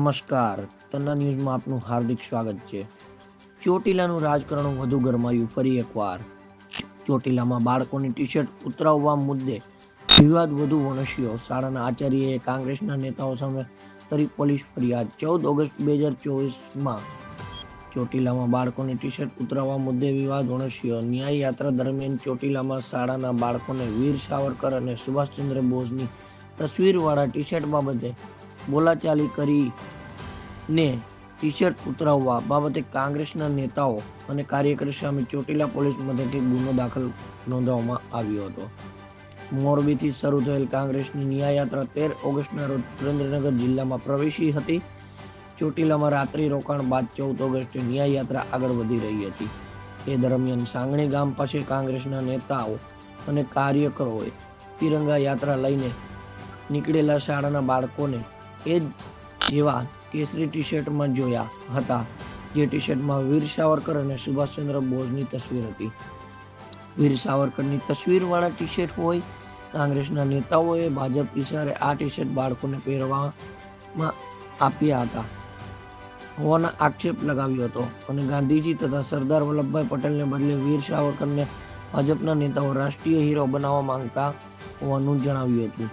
નમસ્કાર, તન્ના ન્યૂઝમાં આપનું હાર્દિક સ્વાગત છે. ચોટીલાનું રાજકારણ વધુ ગરમાયું ફરી એકવાર. ચોટીલામાં બાળકોની ટી-શર્ટ ઉતરાવવા મુદ્દે વિવાદ વધુ વણસ્યો. શાળાના આચાર્યએ કોંગ્રેસના નેતાઓ સામે કરી પોલીસ ફરિયાદ. 14 ઓગસ્ટ 2024માં ચોટીલામાં બાળકોની ટી-શર્ટ ઉતરાવવા મુદ્દે વિવાદ વણસ્યો. ન્યાય યાત્રા દરમિયાન ચોટીલામાં શાળાના બાળકોને વીર સાવરકર અને સુભાષચંદ્ર બોઝની તસવીરવાળા ટી-શર્ટ બાબતે બોલાચાલી કરીને ટી-શર્ટ ઉતરાવવા બાબતે કોંગ્રેસના નેતાઓ અને કાર્યકરો સામે ચોટીલા પોલીસ મથકે ગુનો દાખલ નોંધવામાં આવ્યો હતો. મોરબીથી શરૂ થયેલ કોંગ્રેસની ન્યાયયાત્રા 13 ઓગસ્ટના રોજ સુરેન્દ્રનગર જિલ્લામાં પ્રવેશી હતી. ચોટીલામાં રાત્રિ રોકાણ બાદ 14 ઓગસ્ટે ન્યાયયાત્રા આગળ વધી રહી હતી. એ દરમિયાન સાંગણી ગામ પાસે કોંગ્રેસના નેતાઓ અને કાર્યકરોએ તિરંગા યાત્રા લઈને નીકળેલા શાળાના બાળકોને એ જેવા કેસરી ટી-શર્ટમાં જોયા હતા, જે ટી-શર્ટમાં વીર સાવરકર અને સુભાષચંદ્ર બોઝની તસવીર હતી. વીર સાવરકરની તસવીરવાળા ટી-શર્ટ હોય. કોંગ્રેસના નેતાઓએ ભાજપ ઇશારે આ ટી-શર્ટ બાળકોને પહેરવામાં આપ્યા હતા હોવાનો આક્ષેપ લગાવ્યો હતો અને ગાંધીજી તથા સરદાર વલ્લભભાઈ પટેલને બદલે વીર સાવરકરને ભાજપના નેતાઓ રાષ્ટ્રીય હીરો બનાવવા માંગતા હોવાનું જણાવ્યું હતું.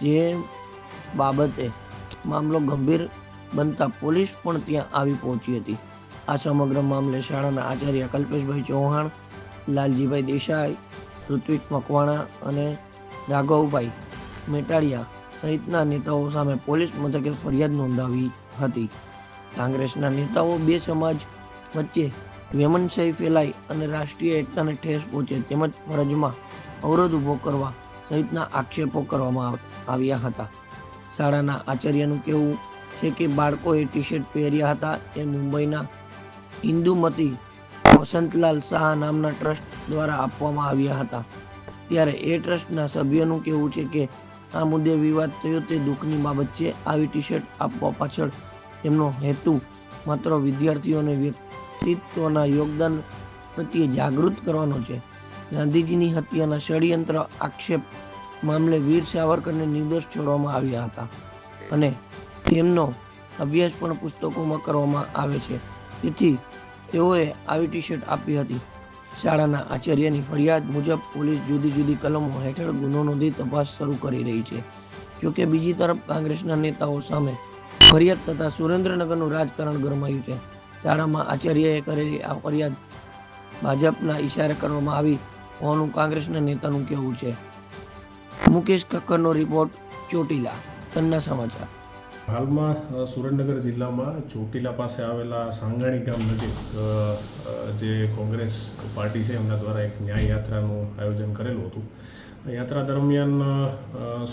જે બાબતે મામલો ગંભીર બનતા પોલીસ પણ ત્યાં આવી પહોંચી હતી. આ સમગ્ર મામલે શાળાના આચાર્ય કલ્પેશભાઈ ચૌહાણ, લાલજીભાઈ દેસાઈ, ઋત્વિક મકવાણા અને રાઘવભાઈ મેટાડિયા સહિતના નેતાઓ સામે પોલીસ મથકે ફરિયાદ નોંધાવી હતી. કોંગ્રેસના નેતાઓ બે સમાજ વચ્ચે વેમનશાહી ફેલાય અને રાષ્ટ્રીય એકતાને ઠેસ પહોંચે તેમજ ફરજમાં અવરોધ ઊભો કરવા સહિતના આક્ષેપો કરવામાં આવ્યા હતા. શાળાના આચાર્યનું કહેવું છે કે બાળકોએ ટી-શર્ટ પહેર્યા હતા એ મુંબઈના હિન્દુમતી વસંતલાલ શાહ નામના ટ્રસ્ટ દ્વારા આપવામાં આવ્યા હતા. ત્યારે એ ટ્રસ્ટના સભ્યોનું કહેવું છે કે આ મુદ્દે વિવાદ થયો તે દુઃખની બાબત છે. આવી ટી-શર્ટ આપવા પાછળ તેમનો હેતુ માત્ર વિદ્યાર્થીઓને વ્યક્તિત્વના યોગદાન પ્રત્યે જાગૃત કરવાનો છે. ગાંધીજીની હત્યાના ષડયંત્ર આક્ષેપ મામલે વીર સાવરકરને નિર્દોષ છોડવામાં આવ્યા હતા અને તેમનો અભ્યાસ પણ પુસ્તકોમાં કરવામાં આવે છે. તેથી તેઓએ આવી ટી-શર્ટ આપી હતી. શાળાના આચાર્યની ફરિયાદ મુજબ પોલીસ જુદી જુદી કલમો હેઠળ ગુનો નોંધી તપાસ શરૂ કરી રહી છે. જોકે બીજી તરફ કોંગ્રેસના નેતાઓ સામે ફરિયાદ થતાં સુરેન્દ્રનગરનું રાજકારણ ગરમાયું છે. શાળામાં આચાર્યએ કરેલી આ ફરિયાદ ભાજપના ઇશારે કરવામાં આવી હોવાનું કોંગ્રેસના નેતાનું કહેવું છે. મુકેશ કક્કરનો રિપોર્ટ, ચોટીલા, તન્ના સમાચાર. હાલમાં સુરેન્દ્રનગર જિલ્લામાં ચોટીલા પાસે આવેલા સાંગાણી ગામ નજીક જે કોંગ્રેસ પાર્ટી છે એમના દ્વારા એક ન્યાય યાત્રાનું આયોજન કરેલું હતું. યાત્રા દરમિયાન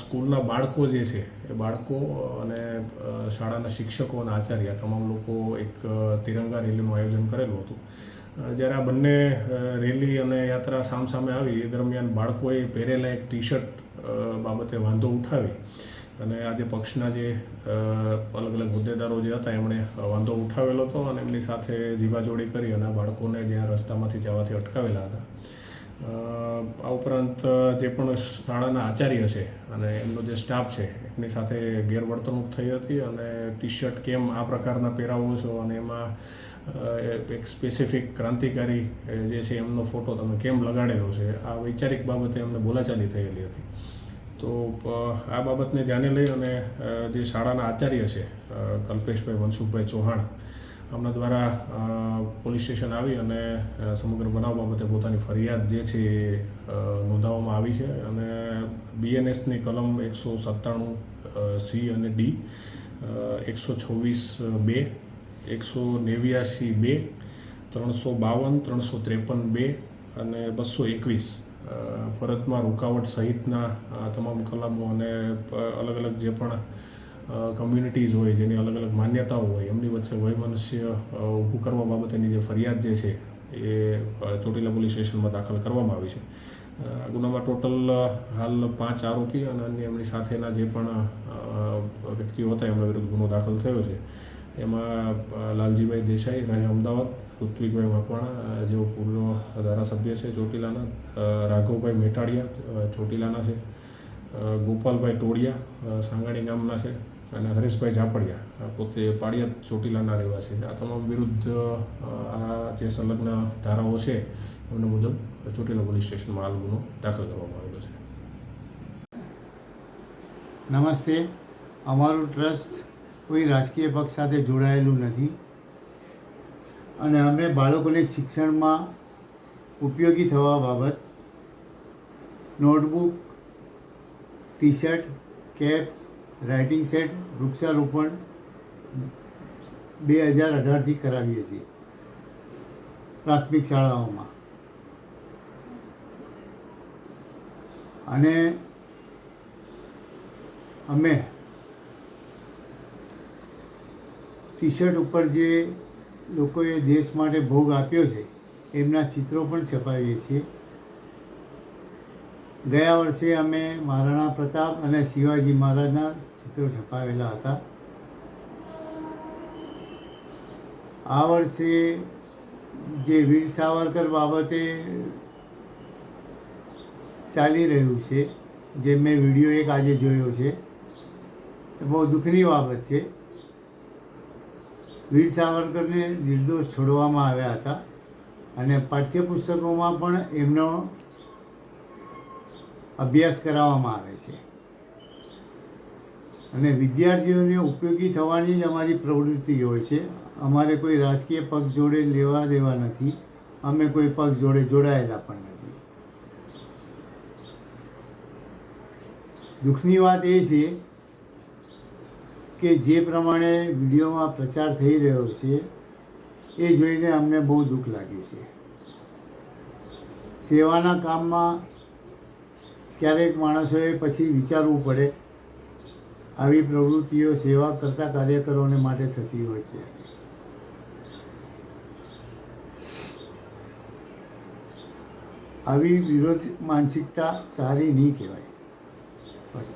સ્કૂલના બાળકો જે છે એ બાળકો અને શાળાના શિક્ષકો અને આચાર્ય તમામ લોકો એક તિરંગા રેલીનું આયોજન કરેલું હતું. જ્યારે આ બંને રેલી અને યાત્રા સામસામે આવી એ દરમિયાન બાળકોએ પહેરેલા એક ટી-શર્ટ બાબતે વાંધો ઉઠાવી અને આજે પક્ષના જે અલગ અલગ હોદ્દેદારો જે હતા એમણે વાંધો ઉઠાવેલો હતો અને એમની સાથે જીવાજોડી કરી અને બાળકોને જ્યાં રસ્તામાંથી જવાથી અટકાવેલા હતા. આ ઉપરાંત જે પણ શાળાના આચાર્ય છે અને એમનો જે સ્ટાફ છે એમની સાથે ગેરવર્તણૂક થઈ હતી અને ટી-શર્ટ કેમ આ પ્રકારના પહેરાવો છો અને એમાં એક સ્પેસિફિક ક્રાંતિકારી જે છે એમનો ફોટો તમે કેમ લગાડેલો છે, આ વૈચારિક બાબતે એમને બોલાચાલી થયેલી હતી. તો આ બાબતને ધ્યાને લઈ અને જે શાળાના આચાર્ય છે કલ્પેશભાઈ મનસુખભાઈ ચૌહાણ આમના દ્વારા પોલીસ સ્ટેશન આવી અને સમગ્ર બનાવ બાબતે પોતાની ફરિયાદ જે છે એ નોંધાવવામાં આવી છે અને BNSની કલમ 197C અને D, 126(2), 189(2), 352, 353(2) અને 221 ફરજમાં રૂકાવટ સહિતના તમામ કલમો અને અલગ અલગ જે પણ કમ્યુનિટીઝ હોય જેની અલગ અલગ માન્યતાઓ હોય એમની વચ્ચે વૈમનસ્ય ઊભું કરવા બાબતેની જે ફરિયાદ જે છે એ ચોટીલા પોલીસ સ્ટેશનમાં દાખલ કરવામાં આવી છે. ગુનામાં ટોટલ હાલ 5 આરોપી અને અન્ય એમની સાથેના જે પણ વ્યક્તિઓ હતા એમના વિરુદ્ધ ગુનો દાખલ થયો છે. એમાં લાલજીભાઈ દેસાઈ, રહે અમદાવાદ, ઋત્વિકભાઈ મકવાણા જેઓ પૂર્વ ધારાસભ્ય છે ચોટીલાના, રાઘવભાઈ મેટાડિયા ચોટીલાના છે, ગોપાલભાઈ ટોડિયા સાંગાણી ગામના છે, અને હરેશભાઈ ઝાપડિયા પોતે પાળિયાદ ચોટીલાના રહેવાસી છે. આ તમામ વિરુદ્ધ આ જે સંલગ્ન ધારાઓ છે એમને મુજબ ચોટીલા પોલીસ સ્ટેશનમાં હાલ ગુનો દાખલ કરવામાં આવેલો છે. નમસ્તે. અમારું ટ્રસ્ટ કોઈ રાજકીય પક્ષ સાથે જોડાયેલું નથી અને અમે બાળકોને શિક્ષણમાં ઉપયોગી થવા બાબત notebook, T shirt, cap, writing set, વૃક્ષારોપણ 2018થી કરાવીએ છીએ પ્રાથમિક શાળાઓમાં. અને અમે ટી શર્ટ ઉપર જે લોકોએ દેશ માટે ભોગ આપ્યો છે એમના ચિત્રો પણ છપાવીએ છીએ. ગયા વર્ષે અમે મહારાણા પ્રતાપ અને શિવાજી મહારાજના ચિત્રો છપાવેલા હતા. આ વર્ષે જે વીર સાવરકર બાબતે ચાલી રહ્યું છે, જે મેં વિડીયો એક આજે જોયો છે, એ બહુ દુઃખની બાબત છે. વીર સાવરકરને નિર્દોષ છોડવામાં આવ્યા હતા અને પાઠ્યપુસ્તકોમાં પણ એમનો અભ્યાસ કરાવવામાં આવે છે અને વિદ્યાર્થીઓને ઉપયોગી થવાની જ અમારી પ્રવૃત્તિ હોય છે. અમારે કોઈ રાજકીય પક્ષ જોડે લેવા દેવા નથી. અમે કોઈ પક્ષ જોડે જોડાયેલા પણ નથી. દુઃખની વાત એ છે કે જે પ્રમાણે વિડીયોમાં પ્રચાર થઈ રહ્યો છે એ જોઈને અમને બહુ દુઃખ લાગ્યું છે. સેવાના કામમાં ક્યારેક માણસોએ પછી વિચારવું પડે. આવી પ્રવૃત્તિઓ સેવા કરતા કાર્યકરોને માટે થતી હોય છે. આવી વિરોધ માનસિકતા સારી નહીં કહેવાય. બસ.